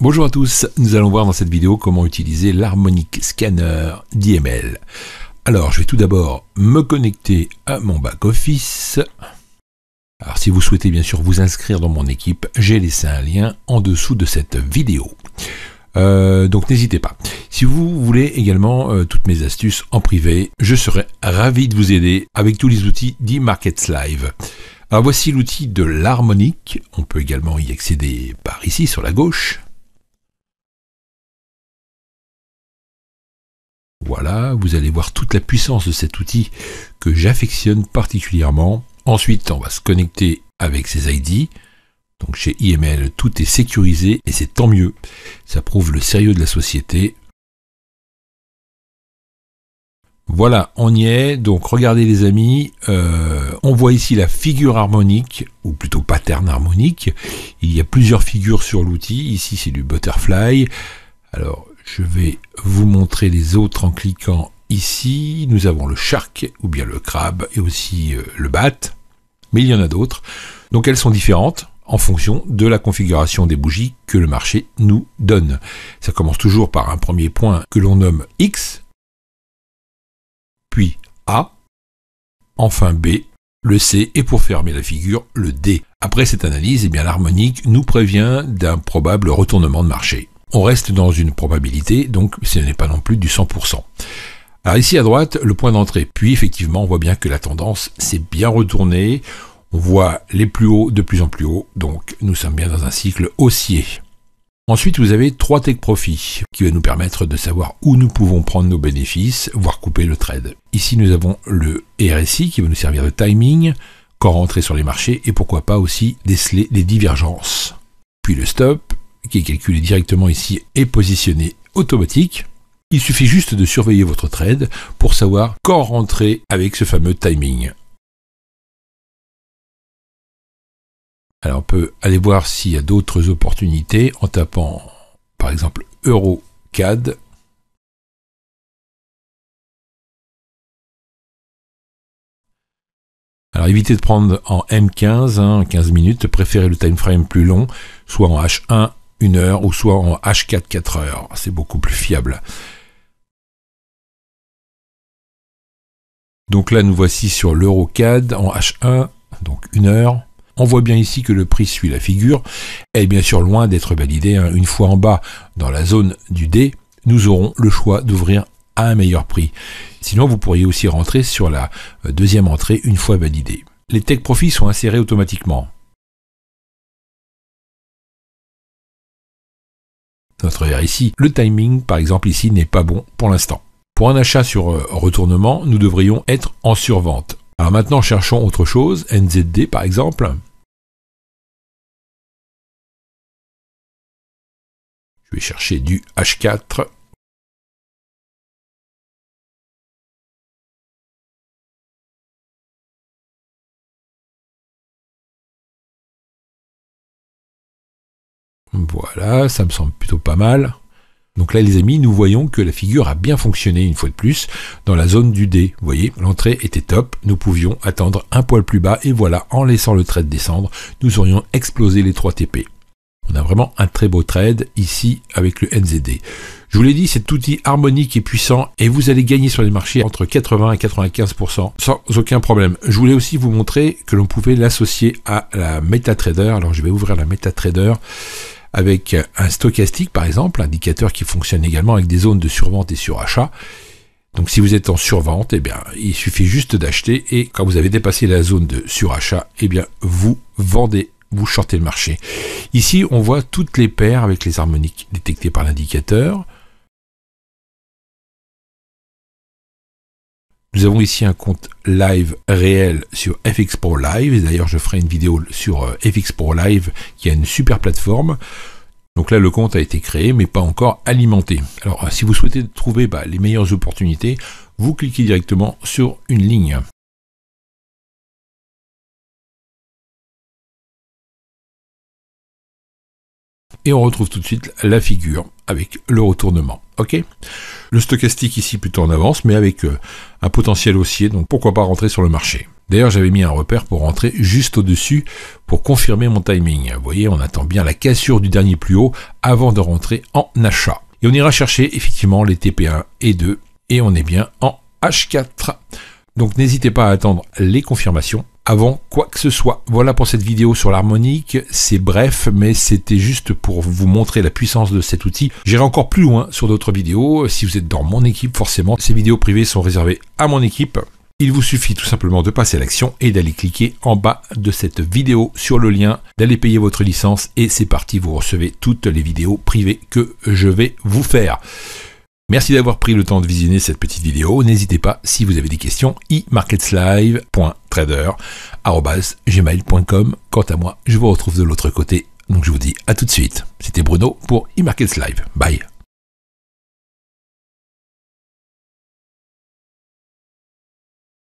Bonjour à tous, nous allons voir dans cette vidéo comment utiliser l'Harmonic Scanner d'IML. Alors, je vais tout d'abord me connecter à mon back-office. Alors, si vous souhaitez bien sûr vous inscrire dans mon équipe, j'ai laissé un lien en dessous de cette vidéo. Donc n'hésitez pas. Si vous voulez également toutes mes astuces en privé, je serai ravi de vous aider avec tous les outils d'eMarkets Live. Alors voici l'outil de l'Harmonic. On peut également y accéder par ici sur la gauche. Voilà, vous allez voir toute la puissance de cet outil que j'affectionne particulièrement. Ensuite, on va se connecter avec ses ID. Donc chez IML, tout est sécurisé et c'est tant mieux. Ça prouve le sérieux de la société. Voilà, on y est. Donc regardez les amis, on voit ici la figure harmonique, ou plutôt pattern harmonique. Il y a plusieurs figures sur l'outil. Ici, c'est du butterfly. Alors, je vais vous montrer les autres en cliquant ici. Nous avons le shark, ou bien le crabe, et aussi le bat. Mais il y en a d'autres. Donc elles sont différentes en fonction de la configuration des bougies que le marché nous donne. Ça commence toujours par un premier point que l'on nomme X, puis A, enfin B, le C, et pour fermer la figure, le D. Après cette analyse, l'harmonique nous prévient d'un probable retournement de marché. On reste dans une probabilité, donc ce n'est pas non plus du 100%. Alors ici à droite, le point d'entrée. Puis effectivement, on voit bien que la tendance s'est bien retournée. On voit les plus hauts de plus en plus haut, donc nous sommes bien dans un cycle haussier. Ensuite, vous avez 3 take profits qui va nous permettre de savoir où nous pouvons prendre nos bénéfices, voire couper le trade. Ici, nous avons le RSI qui va nous servir de timing, quand rentrer sur les marchés et pourquoi pas aussi déceler les divergences. Puis le stop, qui est calculé directement ici et positionné automatique. Il suffit juste de surveiller votre trade pour savoir quand rentrer avec ce fameux timing. Alors on peut aller voir s'il y a d'autres opportunités en tapant par exemple EuroCAD. Alors évitez de prendre en M15, 15 minutes, préférez le time frame plus long, soit en H1, 1 heure, ou soit en H4, 4 heures. C'est beaucoup plus fiable. Donc là, nous voici sur l'EuroCAD en H1, donc 1 heure. On voit bien ici que le prix suit la figure, et bien sûr loin d'être validé. Une fois en bas, dans la zone du D, nous aurons le choix d'ouvrir à un meilleur prix. Sinon, vous pourriez aussi rentrer sur la deuxième entrée une fois validée. Les take profits sont insérés automatiquement. Notre ici, le timing, par exemple, ici, n'est pas bon pour l'instant. Pour un achat sur retournement, nous devrions être en survente. Alors maintenant, cherchons autre chose, NZD par exemple. Je vais chercher du H4. Voilà, ça me semble plutôt pas mal. Donc là les amis, nous voyons que la figure a bien fonctionné une fois de plus dans la zone du D. Vous voyez, l'entrée était top, nous pouvions attendre un poil plus bas et voilà, en laissant le trade descendre, nous aurions explosé les 3 TP. On a vraiment un très beau trade ici avec le NZD. Je vous l'ai dit, cet outil harmonique est puissant et vous allez gagner sur les marchés entre 80 et 95% sans aucun problème. Je voulais aussi vous montrer que l'on pouvait l'associer à la MetaTrader. Alors je vais ouvrir la MetaTrader avec un stochastique par exemple, indicateur qui fonctionne également avec des zones de survente et surachat. Donc si vous êtes en survente, il suffit juste d'acheter et quand vous avez dépassé la zone de surachat, vous vendez, vous shortez le marché. Ici, on voit toutes les paires avec les harmoniques détectées par l'indicateur. Nous avons ici un compte live réel sur FX Pro Live, et d'ailleurs je ferai une vidéo sur FX Pro Live qui a une super plateforme. Donc là le compte a été créé mais pas encore alimenté. Alors si vous souhaitez trouver les meilleures opportunités, vous cliquez directement sur une ligne. Et on retrouve tout de suite la figure avec le retournement. Ok. Le stochastique ici plutôt en avance, mais avec un potentiel haussier, donc pourquoi pas rentrer sur le marché. D'ailleurs, j'avais mis un repère pour rentrer juste au-dessus pour confirmer mon timing. Vous voyez, on attend bien la cassure du dernier plus haut avant de rentrer en achat. Et on ira chercher effectivement les TP1 et 2 et on est bien en H4. Donc n'hésitez pas à attendre les confirmations avant quoi que ce soit. Voilà pour cette vidéo sur l'harmonique, c'est bref, mais c'était juste pour vous montrer la puissance de cet outil. J'irai encore plus loin sur d'autres vidéos, si vous êtes dans mon équipe forcément. Ces vidéos privées sont réservées à mon équipe. Il vous suffit tout simplement de passer à l'action et d'aller cliquer en bas de cette vidéo sur le lien, d'aller payer votre licence et c'est parti, vous recevez toutes les vidéos privées que je vais vous faire. Merci d'avoir pris le temps de visionner cette petite vidéo. N'hésitez pas, si vous avez des questions, emarketslive.trader@gmail.com. Quant à moi, je vous retrouve de l'autre côté. Donc je vous dis à tout de suite. C'était Bruno pour eMarketsLive. Bye.